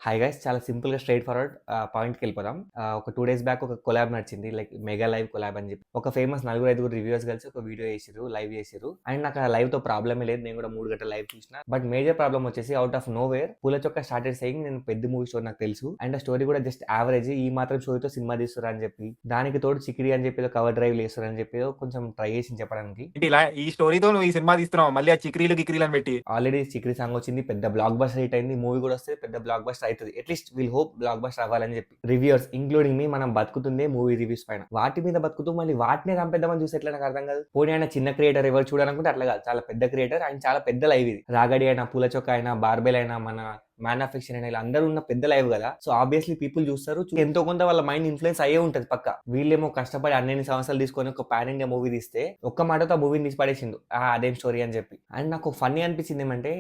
Hi guys, చాలా సింపుల్‌గా straight forward పాయింట్‌కెళ్ళిపోదాం. ఒక 2 డేస్ బ్యాక్ ఒక కొలాబ్ నడిచింది. లైక్ మెగా లైవ్ కొలాబ్ అని చెప్పి. ఒక ఫేమస్ నలుగురు, ఐదుగురు రివ్యూయర్స్ కలిసి ఒక వీడియో చేసిర్రు. లైవ్ చేసిర్రు. అండ్ నాకు ఆ లైవ్‌తో ప్రాబ్లమే లేదు. నేను కూడా 3 గంటల లైవ్ చూసిన. బట్ మేజర్ ప్రాబ్లమ్ వచ్చేసి ఔట్ ఆఫ్ నోవేర్ పూల చొక్క స్టార్టెడ్ సేయింగ్ నేను పెద్ద మూవీ స్టోరీ నాకు తెలుసు. అండ్ ఆ స్టోరీ కూడా జస్ట్ యావరేజ్. ఈ మాత్రం స్టోరీతో సినిమా తీస్తుర్రు అని చెప్పి, దానికి తోడు చికిరి అని చెప్పి కవర్ డ్రైవ్ చేస్తుర్రు అని చెప్పి కొంచెం ట్రై చేసింది చెప్పడానికి. ఏంటి ఇలా ఈ స్టోరీతో నువ్వు ఈ సినిమా తీస్తున్నావు మళ్ళీ ఆ చిక్రీలు గిక్రీలు అని పెట్టి. ఆల్రెడీ చికిరి సాంగ్ వచ్చింది. పెద్ద బ్లాక్ బస్టర్ హిట్ అయింది. మూవీ కూడా వస్తే పెద్ద బ్లాక్ బస్టర్ అవుతది. At least will hope block buster అవ్వాలని చెప్పి రివ్యూయర్స్ ఇంక్లూడింగ్ మీ మనం బతుకుతుందే మూవీ రివ్యూస్ పైన. వాటి మీద బతుకుతూ మళ్ళీ వాటినే చంపేద్దామని చూసి ఎట్లా నాకు అర్థం కాదు. పోనీ ఆయన చిన్న క్రియేటర్ ఎవరు చూడాలనుకుంటే అట్లా కాదు. చాలా పెద్ద క్రియేటర్. ఆయన చాలా పెద్ద లైవ్ ఇది. రాగడి అయినా, పూల చొక్క అయినా, బార్బెల్ అయినా, మన మ్యాన్ ఆఫ్ ఫిక్షన్ అయినా, ఇలా అందరూ ఉన్న పెద్ద లైవ్ కదా. సో ఆబ్వియస్లీ పీపుల్ చూస్తారు. ఎంతో కొంత వాళ్ళ మైండ్ ఇన్ఫ్లుయెన్స్ అయ్యే ఉంటది పక్క. వీళ్ళేమో కష్టపడి అన్ని సంవత్సరాలు తీసుకొని ఒక పాన్ ఇండియా మూవీ తీస్తే ఒక్క మాటతో ఆ మూవీని తీసి పడేసిండు. అదేం స్టోరీ అని చెప్పి. అండ్ నాకు ఫన్నీ అనిపించింది ఏమంటే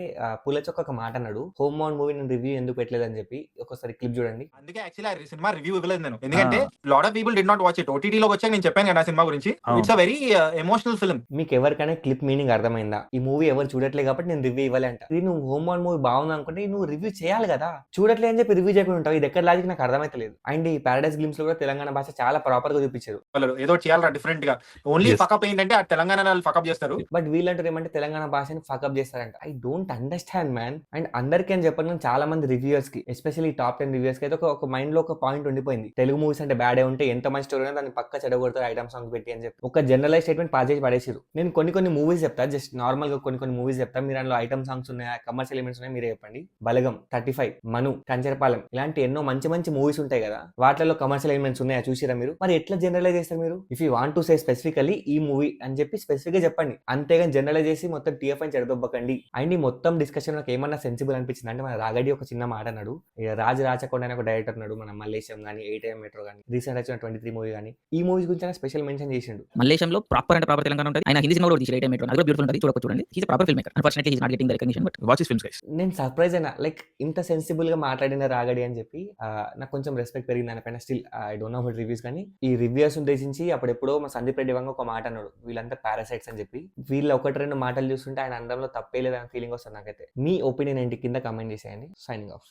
పూల చొక్క ఒక మాట అన్నాడు, హోమ్ మౌన్ మూవీ నేను రివ్యూ ఎందుకు పెట్టలేదు అని చెప్పి. ఒకసారి క్లిప్ చూడండి. అందుకే యాక్చువల్లీ ఆ సినిమా రివ్యూ ఇవ్వలేదు నేను, ఎందుకంటే lot of people did not watch it. ఓటీటీలోకి వచ్చాక నేను చెప్పాను కదా ఆ సినిమా గురించి. It's a very emotional film. మీకు ఎవరికైనా క్లిప్ మీనింగ్ అర్థమైందా? ఈ మూవీ ఎవరు చూడట్లేదు కాబట్టి నేను రివ్యూ ఇవ్వాలి అంట. ఇది నువ్వు హోమ్ మౌన్ మూవీ బాగుంది అనుకుంటే నువ్వు రివ్యూ చేయాలి కదా. చూడట్లే అని చెప్పి రివ్యూ చేయకుండా ఉంటావు. ఇది ఎక్కడ లాజిక్ నాకు అర్థమైతలేదు. అండ్ ఈ పారడైస్ గ్లిమ్స్ లో కూడా తెలంగాణ భాష చాలా ప్రాపర్ గా చూపించారు. వాళ్ళు ఏదో చేయాలరా డిఫరెంట్ గా. ఓన్లీ ఫకప్ ఏంటంటే ఆ తెలంగాణ వాళ్ళు ఫకప్ చేస్తారు. బట్ వీళ్ళంటారు ఏమంటే తెలంగాణ భాషని ఫకప్ చేస్తారంట. I don't understand man. And అందరికీ అని చెప్పడం చాలా మంది రివ్యూయర్స్ కి, ఎస్పెషల్లీ టాప్ 10 రివ్యూయర్స్ కి అయితే ఒక మైండ్ లో ఒక పాయింట్ ఉండిపోయింది. తెలుగు మూవీస్ అంటే బ్యాడే ఉంటే ఎంత మంచి స్టోరీ ఉన్నా దాన్ని పక్క చెడగొడతారు ఐటమ్ సాంగ్ పెట్టి అని చెప్పి ఒక జనరలైజ్ స్టేట్మెంట్ పాస్ చేసి పడేసారు. నేను కొన్ని మూవీస్ చెప్తా, జస్ట్ నార్మల్ గా కొన్ని మూవీస్ చెప్తా. మీరు అందులో ఐటమ్ సాంగ్స్ ఉన్నాయా, కమర్షియల్ ఎలిమెంట్స్ ఉన్నాయా మీరే చెప్పండి. బలగం, 35, మను, కంచరపాలెం ఇలాంటి ఎన్నో మంచి మూవీస్ ఉంటాయి కదా. వాటిలో కమర్షియల్ ఎలిమెంట్స్ ఉన్నాయా చూసిరా మీరు? మరి ఎట్లా జనరలైజ్ చేస్తారు మీరు? If you want to say specifically ఈ మూవీ అని చెప్పి స్పెసిఫిక్ గా చెప్పండి. అంతేగాని జనరలైజ్ చేసి మొత్తం టీఎఫ్ అని చెడదొబ్బకండి. అండ్ ఈ మొత్తం డిస్కషన్ నాకు ఏమన్నా సెన్సిబుల్ అనిపించింది అంటే మన రాగడి ఒక చిన్న మాట అన్నాడు. రాజ్ రాచకొండ అనే ఒక డైరెక్టర్ ఉన్నాడు, మన మల్లేశం కానీ, 8AM మెట్రో కానీ, రీసెంట్ వచ్చిన 23 మూవీ కానీ, ఈ మూవీస్ గురించి ఆయన స్పెషల్ మెన్షన్ చేసిండు. మల్లేశంలో ప్రాపర్ అంటే ప్రాపర్ తెలంగాణ ఉంటుంది. ఆయన హిందీ సినిమా కూడా తీసి 8AM మెట్రో, అది కూడా బ్యూటిఫుల్ ఉంటుంది, చూడండి. He's proper film maker. Unfortunately he's not getting the recognition, but watch his films guys. నేను సర్ప్రైజ్ అయినా, లైక్ ఇంత సెన్సిబుల్ గా మాట్లాడిన రాగడి అని చెప్పి. నాకు కొంచెం రెస్పెక్ట్ పెరిగింది దానిపైన. Still I don't know about reviews, కానీ ఈ రివ్యూస్ ఉద్దేశించి అప్పుడెప్పుడో మా సందీప్ రెడ్డి వంగ ఒక మాట అన్నాడు, వీళ్ళంతా పారాసైట్స్ అని చెప్పి. వీళ్ళ ఒకటి రెండు మాటలు చూస్తుంటే ఆయన అందరంలో తప్పే లేదని ఫీలింగ్ వస్తుంది నాకైతే. మీ ఒపీనియన్ ఏంటి కింద కామెంట్ చేసేయండి. Signing off.